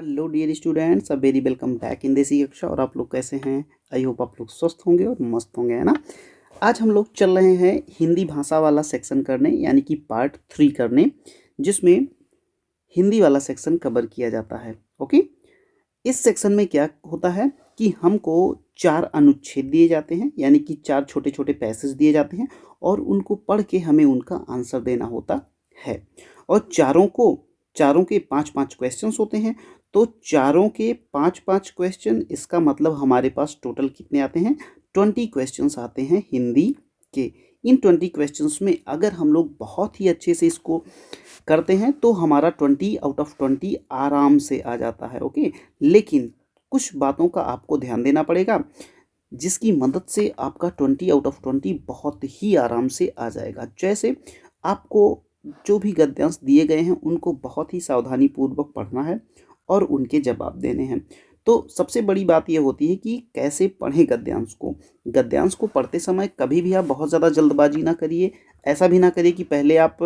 Hello dear students, a very welcome back in Desi Kaksha. और आप लोग कैसे हैं? आई होप आप लोग स्वस्थ होंगे और मस्त होंगे, है ना। आज हम लोग चल रहे हैं हिंदी भाषा वाला सेक्शन करने, यानी कि पार्ट 3 करने, जिसमें हिंदी वाला सेक्शन कवर किया जाता है। ओके, इस सेक्शन में क्या होता है कि हमको 4 अनुच्छेद दिए जाते हैं, यानी कि 4 छोटे छोटे पैसेज दिए जाते हैं और उनको पढ़ के हमें उनका आंसर देना होता है। और चारों के 5-5 क्वेश्चंस होते हैं। तो चारों के 5-5 क्वेश्चन, इसका मतलब हमारे पास टोटल कितने आते हैं? 20 क्वेश्चंस आते हैं हिंदी के। इन 20 क्वेश्चंस में अगर हम लोग बहुत ही अच्छे से इसको करते हैं तो हमारा 20 आउट ऑफ 20 आराम से आ जाता है। ओके, लेकिन कुछ बातों का आपको ध्यान देना पड़ेगा, जिसकी मदद से आपका 20 आउट ऑफ 20 बहुत ही आराम से आ जाएगा। जैसे आपको जो भी गद्यांश दिए गए हैं उनको बहुत ही सावधानी पूर्वक पढ़ना है और उनके जवाब देने हैं। तो सबसे बड़ी बात यह होती है कि कैसे पढ़ें गद्यांश को। गद्यांश को पढ़ते समय कभी भी आप बहुत ज़्यादा जल्दबाजी ना करिए। ऐसा भी ना करिए कि पहले आप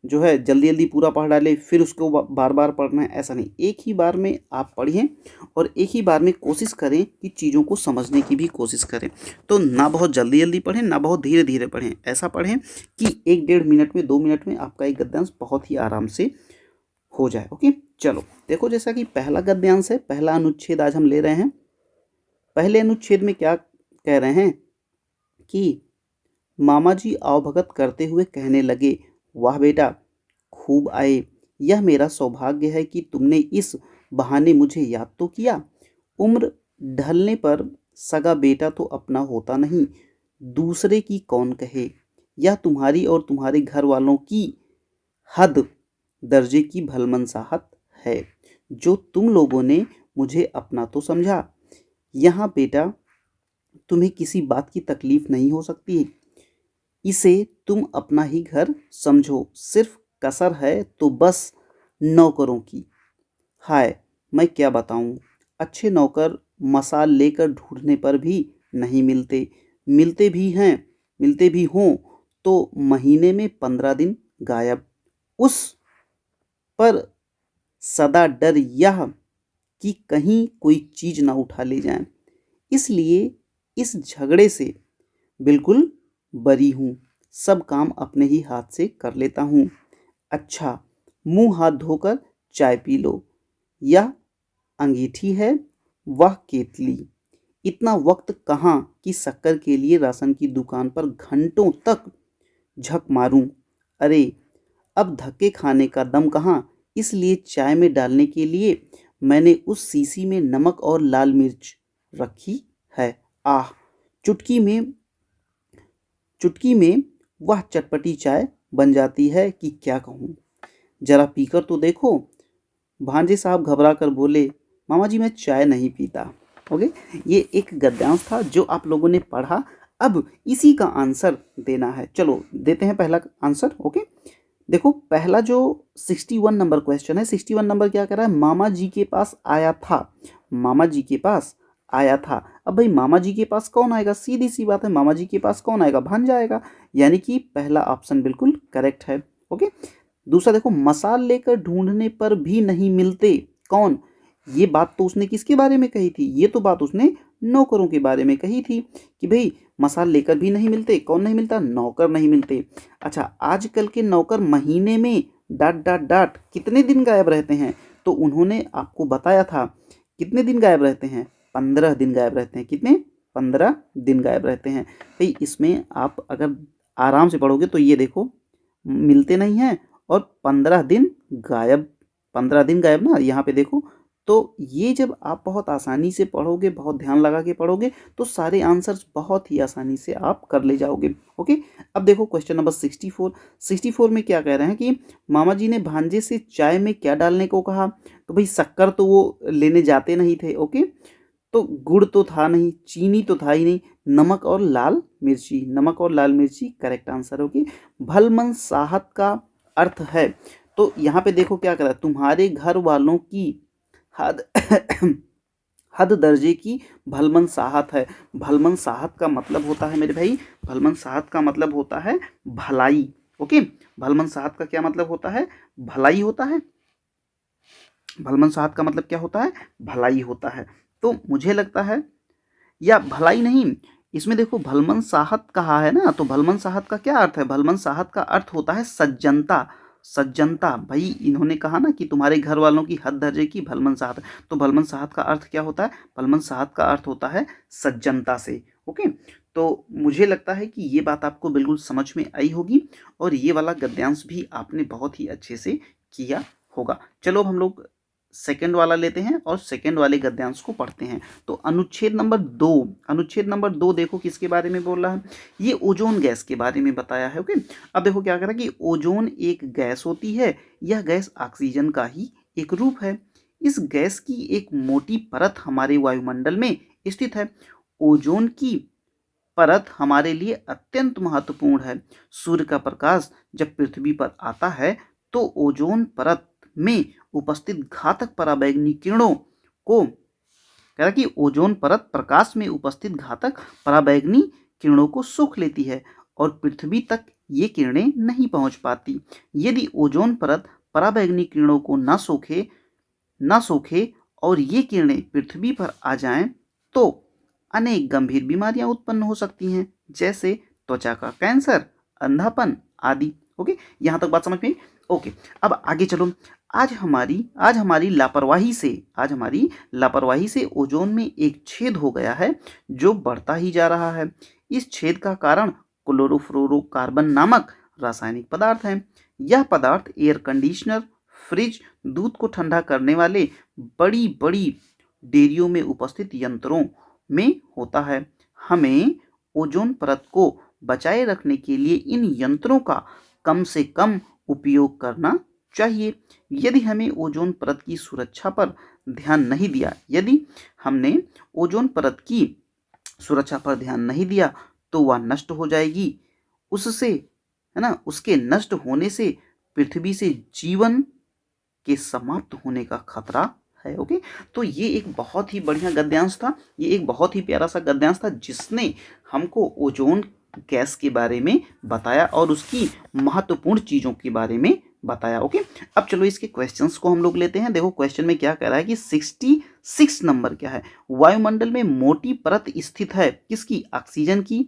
जो है जल्दी जल्दी पूरा पढ़ डाले फिर उसको बार बार पढ़ना है, ऐसा नहीं। एक ही बार में आप पढ़िए और एक ही बार में कोशिश करें कि चीज़ों को समझने की भी कोशिश करें। तो ना बहुत जल्दी जल्दी पढ़ें, ना बहुत धीरे धीरे पढ़ें। ऐसा पढ़ें कि 1-1.5 मिनट में, 2 मिनट में आपका एक गद्यांश बहुत ही आराम से हो जाए। ओके, चलो देखो, जैसा कि पहला गद्यांश है, पहला अनुच्छेद आज हम ले रहे हैं। पहले अनुच्छेद में क्या कह रहे हैं कि मामा जी आवभगत करते हुए कहने लगे, वाह बेटा, खूब आए। यह मेरा सौभाग्य है कि तुमने इस बहाने मुझे याद तो किया। उम्र ढलने पर सगा बेटा तो अपना होता नहीं, दूसरे की कौन कहे। यह तुम्हारी और तुम्हारे घर वालों की हद दर्जे की भलमनसाहत है, जो तुम लोगों ने मुझे अपना तो समझा। यहाँ बेटा तुम्हें किसी बात की तकलीफ नहीं हो सकती। इसे तुम अपना ही घर समझो। सिर्फ कसर है तो बस नौकरों की। हाय, मैं क्या बताऊं, अच्छे नौकर मसाल लेकर ढूंढने पर भी नहीं मिलते। मिलते भी हों तो महीने में 15 दिन गायब। उस पर सदा डर यह कि कहीं कोई चीज़ ना उठा ले जाएं। इसलिए इस झगड़े से बिल्कुल बरी हूँ। सब काम अपने ही हाथ से कर लेता हूँ। अच्छा, मुंह हाथ धोकर चाय पी लो। यह अंगीठी है, वह केतली। इतना वक्त कहाँ कि शक्कर के लिए राशन की दुकान पर घंटों तक झक मारूं। अरे, अब धक्के खाने का दम कहाँ, इसलिए चाय में डालने के लिए मैंने उस शीशी में नमक और लाल मिर्च रखी है। आह, चुटकी में चुटकी में वह चटपटी चाय बन जाती है कि क्या कहूँ। जरा पीकर तो देखो। भांजे साहब घबरा कर बोले, मामा जी मैं चाय नहीं पीता। ओके, ये एक गद्यांश था जो आप लोगों ने पढ़ा। अब इसी का आंसर देना है। चलो देते हैं पहला आंसर। ओके, देखो पहला जो 61 नंबर क्वेश्चन है, 61 नंबर क्या कर रहा है? मामा जी के पास आया था। मामा जी के पास आया था। अब भाई मामा जी के पास कौन आएगा? सीधी सी बात है, मामा जी के पास कौन आएगा? भांजा आएगा। यानी कि पहला ऑप्शन बिल्कुल करेक्ट है। ओके, दूसरा देखो, मसाल लेकर ढूंढने पर भी नहीं मिलते। कौन? ये बात तो उसने किसके बारे में कही थी? ये तो बात उसने नौकरों के बारे में कही थी कि भाई मसाल लेकर भी नहीं मिलते। कौन नहीं मिलता? नौकर नहीं मिलते। अच्छा, आजकल के नौकर महीने में डाट डाट डाट कितने दिन गायब रहते हैं? तो उन्होंने आपको बताया था कितने दिन गायब रहते हैं? 15 दिन गायब रहते हैं। कितने? 15 दिन गायब रहते हैं। भाई इसमें आप अगर आराम से पढ़ोगे तो ये देखो, मिलते नहीं हैं और 15 दिन गायब। 15 दिन गायब ना, यहाँ पे देखो। तो ये जब आप बहुत आसानी से पढ़ोगे, बहुत ध्यान लगा के पढ़ोगे, तो सारे आंसर्स बहुत ही आसानी से आप कर ले जाओगे। ओके, अब देखो क्वेश्चन नंबर 64। 64 में क्या कह रहे हैं कि मामा जी ने भांजे से चाय में क्या डालने को कहा। तो भाई शक्कर तो वो लेने जाते नहीं थे। ओके, तो गुड़ तो था नहीं, चीनी तो था ही नहीं, नमक और लाल मिर्ची। नमक और लाल मिर्ची करेक्ट आंसर होगी। भलमन साहत का अर्थ है, तो यहाँ पे देखो क्या करा, तुम्हारे घर वालों की हद हद दर्जे की भलमन साहत है। भलमन साहत का मतलब होता है मेरे भाई, भलमन साहत का मतलब होता है भलाई। ओके, भलमन साहत का क्या मतलब होता है? भलाई होता है। भलमन साहत का मतलब क्या होता है? भलाई होता है। तो मुझे लगता है, या भलाई नहीं, इसमें देखो भलमन साहत कहा है ना, तो भलमन साहत का क्या अर्थ है? भलमन साहत का अर्थ होता है सज्जनता। सज्जनता, भाई इन्होंने कहा ना कि तुम्हारे घर वालों की हद दर्जे की भलमन साहत। तो भलमन साहत का अर्थ क्या होता है? भलमन साहत का अर्थ होता है सज्जनता से। ओके, तो मुझे लगता है कि ये बात आपको बिल्कुल समझ में आई होगी और ये वाला गद्यांश भी आपने बहुत ही अच्छे से किया होगा। चलो अब हम लोग सेकंड वाला लेते हैं और सेकंड वाले गद्यांश को पढ़ते हैं। तो अनुच्छेद नंबर 2, अनुच्छेद नंबर 2 देखो किसके बारे में बोल रहा है? ये ओजोन गैस के बारे में बताया है। ओके, अब देखो क्या कह रहा है कि ओजोन एक गैस होती है, यह गैस ऑक्सीजन का ही एक रूप है। इस गैस की एक मोटी परत हमारे वायुमंडल में स्थित है। ओजोन की परत हमारे लिए अत्यंत महत्वपूर्ण है। सूर्य का प्रकाश जब पृथ्वी पर आता है तो ओजोन परत में उपस्थित घातक पराबैंगनी किरणों को, कह रहा कि ओजोन परत प्रकाश में उपस्थित घातक पराबैंगनी किरणों को सोख लेती है और पृथ्वी तक ये किरणें नहीं पहुंच पाती। यदि ओजोन परत पराबैंगनी किरणों को ना सोखे और ये किरणें पृथ्वी पर आ जाएं तो अनेक गंभीर बीमारियां उत्पन्न हो सकती हैं, जैसे त्वचा का कैंसर, अंधापन आदि। ओके, यहाँ तक बात समझ में? ओके, अब आगे चलो। आज हमारी लापरवाही से ओजोन में एक छेद हो गया है जो बढ़ता ही जा रहा है। इस छेद का कारण क्लोरोफ्लोरोकार्बन नामक रासायनिक पदार्थ है। यह पदार्थ एयर कंडीशनर, फ्रिज, दूध को ठंडा करने वाले बड़ी बड़ी डेयरियों में उपस्थित यंत्रों में होता है। हमें ओजोन परत को बचाए रखने के लिए इन यंत्रों का कम से कम उपयोग करना चाहिए। यदि हमने ओजोन परत की सुरक्षा पर ध्यान नहीं दिया तो वह नष्ट हो जाएगी। उससे, है ना, उसके नष्ट होने से पृथ्वी से जीवन के समाप्त होने का खतरा है। ओके, तो ये एक बहुत ही बढ़िया गद्यांश था, ये एक बहुत ही प्यारा सा गद्यांश था जिसने हमको ओजोन गैस के बारे में बताया और उसकी महत्वपूर्ण चीज़ों के बारे में बताया। ओके, अब चलो इसके क्वेश्चंस को हम लोग लेते हैं। देखो क्वेश्चन में क्या कह रहा है कि 66 नंबर क्या है? वायुमंडल में मोटी परत स्थित है किसकी? ऑक्सीजन की,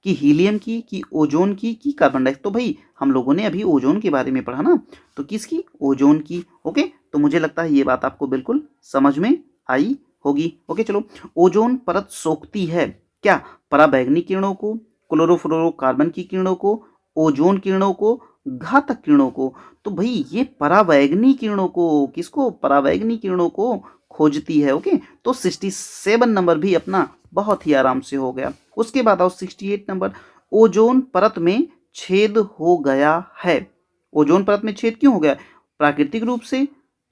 कि हीलियम की, कि ओजोन की, कि कार्बन डाइऑक्साइड। तो भाई हम लोगों ने अभी ओजोन के बारे में पढ़ा ना, तो किसकी? ओजोन की। ओके, तो मुझे लगता है ये बात आपको बिल्कुल समझ में आई होगी। ओके, चलो। ओजोन परत सोखती है क्या? पराबैंगनी किरणों को, क्लोरोफ्लोरोकार्बन की किरणों को, ओजोन किरणों को, घातक किरणों को। तो भाई ये पराबैंगनी किरणों को, किसको? पराबैंगनी किरणों को खोजती है। ओके, तो 67 नंबर भी अपना बहुत ही आराम से हो गया। उसके बाद आओ 68 नंबर। ओजोन परत में छेद हो गया है। ओजोन परत में छेद क्यों हो गया? प्राकृतिक रूप से,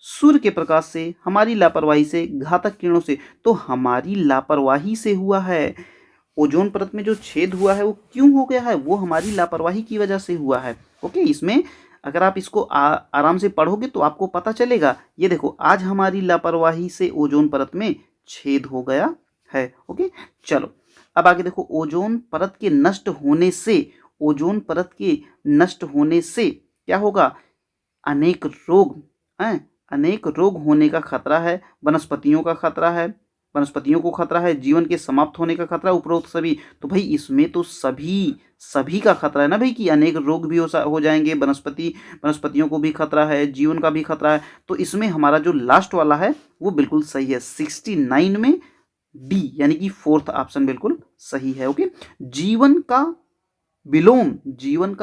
सूर्य के प्रकाश से, हमारी लापरवाही से, घातक किरणों से। तो हमारी लापरवाही से हुआ है। ओजोन परत में जो छेद हुआ है वो क्यों हो गया है? वो हमारी लापरवाही की वजह से हुआ है। ओके, इसमें अगर आप इसको आराम से पढ़ोगे तो आपको पता चलेगा। ये देखो, आज हमारी लापरवाही से ओजोन परत में छेद हो गया है। ओके, चलो अब आगे देखो। ओजोन परत के नष्ट होने से, ओजोन परत के नष्ट होने से क्या होगा? अनेक रोग हैं, अनेक रोग होने का खतरा है। वनस्पतियों का खतरा है, वनस्पतियों को खतरा है, जीवन के समाप्त होने का खतरा, उपरोक्त सभी। तो भाई इसमें तो सभी का खतरा है ना भाई, कि अनेक रोग भी हो जाएंगे, वनस्पतियों को भी खतरा है, जीवन का भी खतरा है। तो इसमें हमारा जो लास्ट वाला है वो बिल्कुल सही है। 69 में डी यानी कि फोर्थ ऑप्शन बिल्कुल सही है। ओके, जीवन का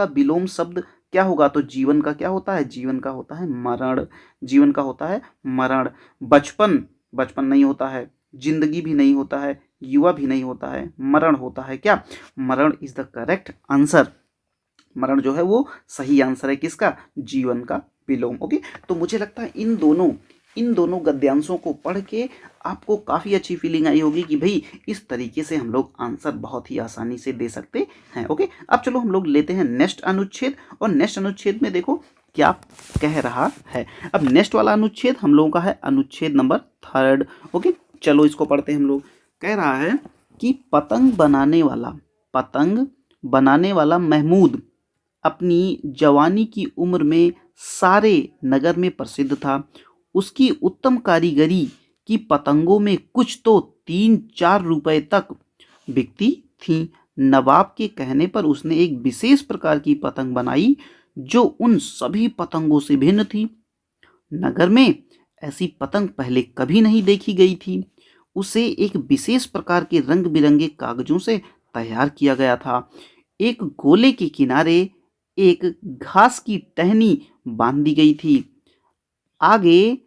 विलोम शब्द क्या होगा? तो जीवन का क्या होता है? जीवन का होता है मरण। जीवन का होता है मरण। बचपन नहीं होता है, जिंदगी भी नहीं होता है, युवा भी नहीं होता है, मरण होता है। क्या? मरण इज द करेक्ट आंसर। मरण जो है वो सही आंसर है किसका? जीवन का विलोम। ओके, तो मुझे लगता है इन दोनों गद्यांशों को पढ़ के आपको काफ़ी अच्छी फीलिंग आई होगी कि भाई इस तरीके से हम लोग आंसर बहुत ही आसानी से दे सकते हैं। ओके, अब चलो हम लोग लेते हैं नेक्स्ट अनुच्छेद, और नेक्स्ट अनुच्छेद में देखो क्या कह रहा है। अब नेक्स्ट वाला अनुच्छेद हम लोगों का है अनुच्छेद नंबर 3। ओके, चलो इसको पढ़ते हैं हम लोग। कह रहा है कि पतंग बनाने वाला महमूद अपनी जवानी की उम्र में सारे नगर में प्रसिद्ध था। उसकी उत्तम कारीगरी की पतंगों में कुछ तो 3-4 रुपए तक बिकती थीं। नवाब के कहने पर उसने एक विशेष प्रकार की पतंग बनाई जो उन सभी पतंगों से भिन्न थी। नगर में ऐसी पतंग पहले कभी नहीं देखी गई थी। उसे एक विशेष प्रकार के रंग बिरंगे कागजों से तैयार किया गया था। एक गोले के किनारे एक घास की टहनी बांध दी गई थी। आगे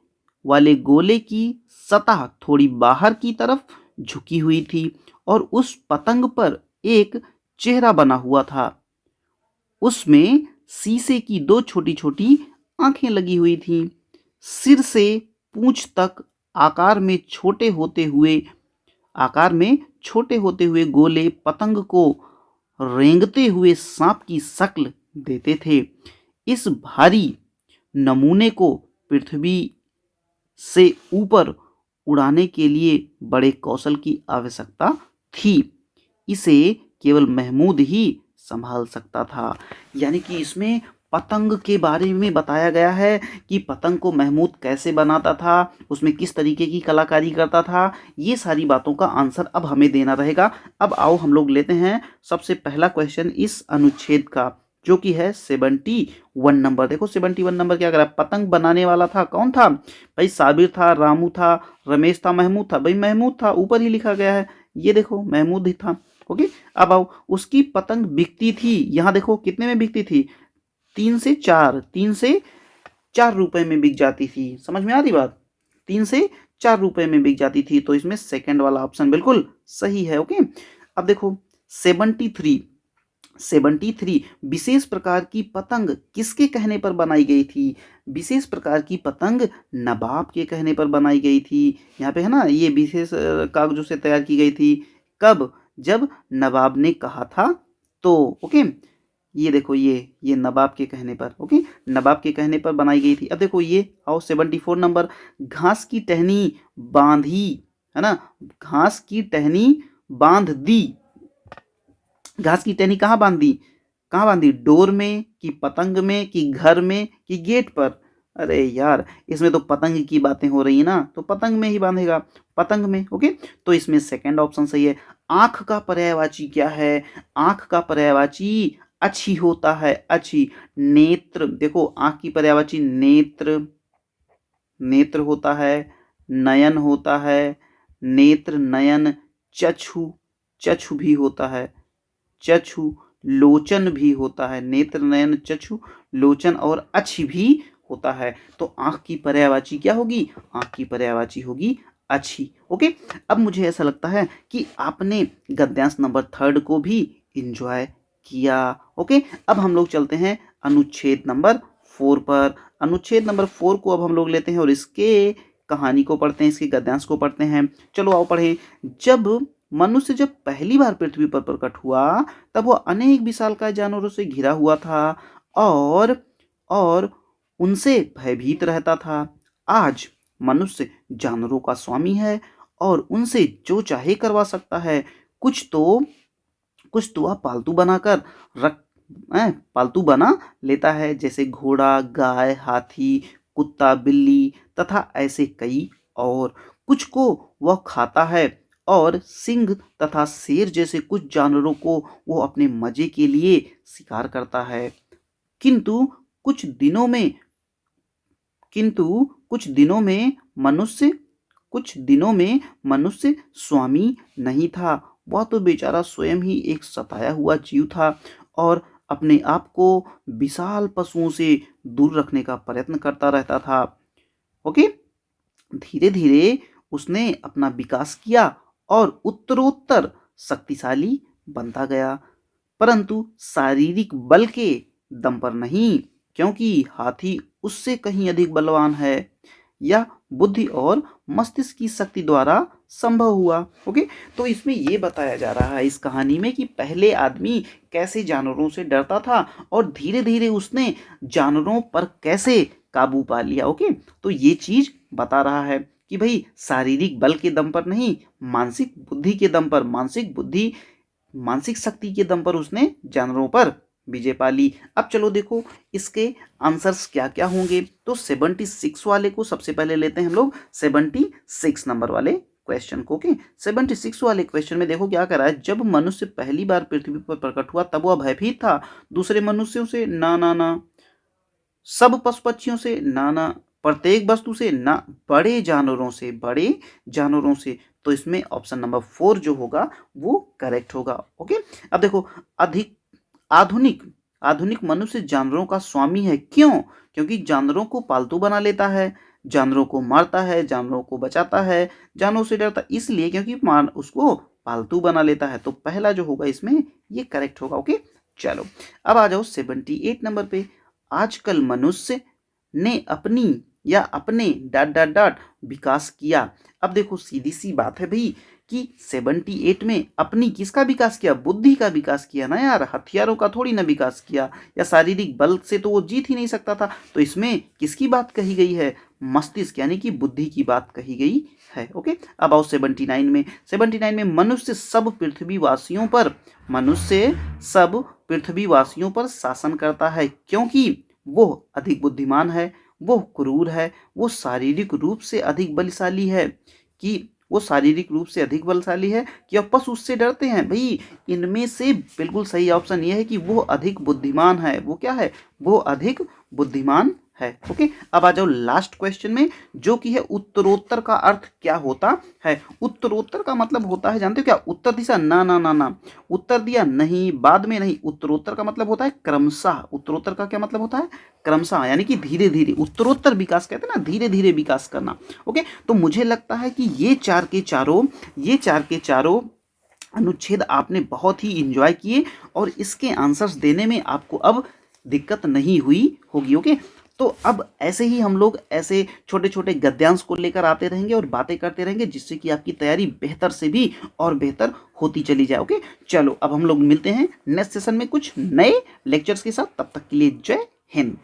वाले गोले की सतह थोड़ी बाहर की तरफ झुकी हुई थी और उस पतंग पर एक चेहरा बना हुआ था। उसमें शीशे की दो छोटी छोटी आंखें लगी हुई थीं। सिर से पूंछ तक आकार में छोटे होते हुए गोले पतंग को रेंगते हुए सांप की शक्ल देते थे। इस भारी नमूने को पृथ्वी से ऊपर उड़ाने के लिए बड़े कौशल की आवश्यकता थी। इसे केवल महमूद ही संभाल सकता था। यानी कि इसमें पतंग के बारे में बताया गया है कि पतंग को महमूद कैसे बनाता था, उसमें किस तरीके की कलाकारी करता था। ये सारी बातों का आंसर अब हमें देना रहेगा। अब आओ हम लोग लेते हैं सबसे पहला क्वेश्चन इस अनुच्छेद का, जो कि है 71 नंबर। देखो 71 नंबर क्या करा, पतंग बनाने वाला था कौन था भाई, साबिर था, रामू था, रमेश था, महमूद था। भाई महमूद था, ऊपर ही लिखा गया है, ये देखो महमूद ही था। ओके, अब आओ, उसकी पतंग बिकती थी, यहाँ देखो कितने में बिकती थी, 3 से 4 रुपए में बिक जाती थी। समझ में आ रही बात, 3 से 4 रुपए में बिक जाती थी। तो इसमें सेकंड वाला ऑप्शन बिल्कुल सही है। ओके, अब देखो 73 विशेष प्रकार की पतंग किसके कहने पर बनाई गई थी। विशेष प्रकार की पतंग नवाब के कहने पर बनाई गई थी। यहाँ पे है ना, ये विशेष कागजों से तैयार की गई थी। कब, जब नवाब ने कहा था। तो ओके, ये देखो ये नवाब के कहने पर, ओके, नवाब के कहने पर बनाई गई थी। अब देखो ये आओ 74 नंबर, घास की टहनी बांधी, है ना, घास की टहनी बांध दी। घास की टहनी कहाँ बांध दी, कहाँ बांधी, डोर में कि पतंग में कि घर में कि गेट पर। अरे यार, इसमें तो पतंग की बातें हो रही है ना, तो पतंग में ही बांधेगा, पतंग में। ओके, तो इसमें सेकंड ऑप्शन सही है। आंख का पर्यायवाची क्या है, आंख का पर्यायवाची अच्छी होता है, अच्छी। नेत्र, देखो आंख की पर्यायवाची नेत्र, नेत्र होता है, नयन होता है, नेत्र नयन, चक्षु, चक्षु भी होता है, चक्षु, लोचन भी होता है, नेत्र नयन चक्षु लोचन और अच्छी भी होता है। तो आंख की पर्यायवाची क्या होगी, आंख की पर्यायवाची होगी अच्छी। ओके, अब मुझे ऐसा लगता है कि आपने गद्यांश नंबर 3 को भी इंजॉय किया। ओके, अब हम लोग चलते हैं अनुच्छेद नंबर 4 पर। अनुच्छेद नंबर 4 को अब हम लोग लेते हैं और इसके कहानी को पढ़ते हैं, इसके गद्यांश को पढ़ते हैं। चलो आओ पढ़ें। मनुष्य जब पहली बार पृथ्वी पर प्रकट हुआ तब वह अनेक विशालकाय जानवरों से घिरा हुआ था और उनसे भयभीत रहता था। आज मनुष्य जानवरों का स्वामी है और उनसे जो चाहे करवा सकता है। कुछ तो वह पालतू बना लेता है, जैसे घोड़ा, गाय, हाथी, कुत्ता, बिल्ली तथा ऐसे कई और। कुछ को वह खाता है और सिंह तथा शेर जैसे कुछ जानवरों को वो अपने मजे के लिए शिकार करता है। किंतु कुछ दिनों में मनुष्य स्वामी नहीं था। वह तो बेचारा स्वयं ही एक सताया हुआ जीव था और अपने आप को विशाल पशुओं से दूर रखने का प्रयत्न करता रहता था। ओके, धीरे धीरे उसने अपना विकास किया और उत्तरोत्तर शक्तिशाली बनता गया, परंतु शारीरिक बल के दम पर नहीं, क्योंकि हाथी उससे कहीं अधिक बलवान है। यह बुद्धि और मस्तिष्क की शक्ति द्वारा संभव हुआ। ओके, तो इसमें यह बताया जा रहा है इस कहानी में कि पहले आदमी कैसे जानवरों से डरता था और धीरे धीरे उसने जानवरों पर कैसे काबू पा लिया। ओके, तो ये चीज बता रहा है कि भाई शारीरिक बल के दम पर नहीं, मानसिक बुद्धि के दम पर, मानसिक शक्ति के दम पर उसने जानवरों पर विजय पाली। अब चलो देखो इसके आंसर्स क्या क्या होंगे। तो 76 वाले को सबसे पहले लेते हैं हम लोग, 76 नंबर वाले क्वेश्चन को। ओके, 76 वाले क्वेश्चन में देखो क्या कर रहा है। जब मनुष्य पहली बार पृथ्वी पर प्रकट हुआ तब वह भयभीत था दूसरे मनुष्यों से? ना ना ना। सब पशु पक्षियों से? ना ना। प्रत्येक वस्तु से? ना। बड़े जानवरों से, बड़े जानवरों से। तो इसमें ऑप्शन नंबर 4 जो होगा वो करेक्ट होगा। ओके, अब देखो अधिक आधुनिक आधुनिक मनुष्य जानवरों का स्वामी है। क्यों? क्योंकि जानवरों को पालतू बना लेता है, जानवरों को मारता है, जानवरों को बचाता है, जानवरों से डरता, इसलिए क्योंकि मार उसको पालतू बना लेता है। तो पहला जो होगा इसमें ये करेक्ट होगा। ओके, चलो अब आ जाओ 78 नंबर पे। आजकल मनुष्य ने अपनी या अपने डॉट डॉट डॉट विकास किया। अब देखो सीधी सी बात है भाई कि 78 में अपनी किसका विकास किया? बुद्धि का विकास किया ना यार, हथियारों का थोड़ी ना विकास किया, या शारीरिक बल से तो वो जीत ही नहीं सकता था। तो इसमें किसकी बात कही गई है? मस्तिष्क यानी कि बुद्धि की बात कही गई है। ओके, अब आओ 79 में। 79 में मनुष्य सब पृथ्वीवासियों पर शासन करता है क्योंकि वो अधिक बुद्धिमान है, वो क्रूर है, वो शारीरिक रूप से अधिक बलशाली है। कि वो शारीरिक रूप से अधिक बलशाली है कि पशु उससे डरते हैं? भाई इनमें से बिल्कुल सही ऑप्शन ये है कि वो अधिक बुद्धिमान है। वो क्या है? वो अधिक बुद्धिमान है। ओके, अब आ जाओ लास्ट क्वेश्चन में जो कि है उत्तरोत्तर का अर्थ क्या होता है। उत्तरोत्तर का मतलब होता है, जानते हो क्या? उत्तर दिशा? ना ना ना ना। उत्तर दिया नहीं, बाद में नहीं। उत्तरोत्तर का मतलब होता है क्रमशः। उत्तरोत्तर का क्या मतलब होता है? क्रमशः, यानी कि धीरे धीरे। उत्तरोत्तर विकास कहते हैं ना, धीरे धीरे विकास करना। ओके, तो मुझे लगता है कि ये चार के चारों अनुच्छेद आपने बहुत ही इंजॉय किए और इसके आंसर्स देने में आपको अब दिक्कत नहीं हुई होगी। ओके, तो अब ऐसे ही हम लोग ऐसे छोटे छोटे गद्यांश को लेकर आते रहेंगे और बातें करते रहेंगे जिससे कि आपकी तैयारी बेहतर से भी और बेहतर होती चली जाए। ओके, चलो अब हम लोग मिलते हैं नेक्स्ट सेशन में कुछ नए लेक्चर्स के साथ। तब तक के लिए जय हिंद।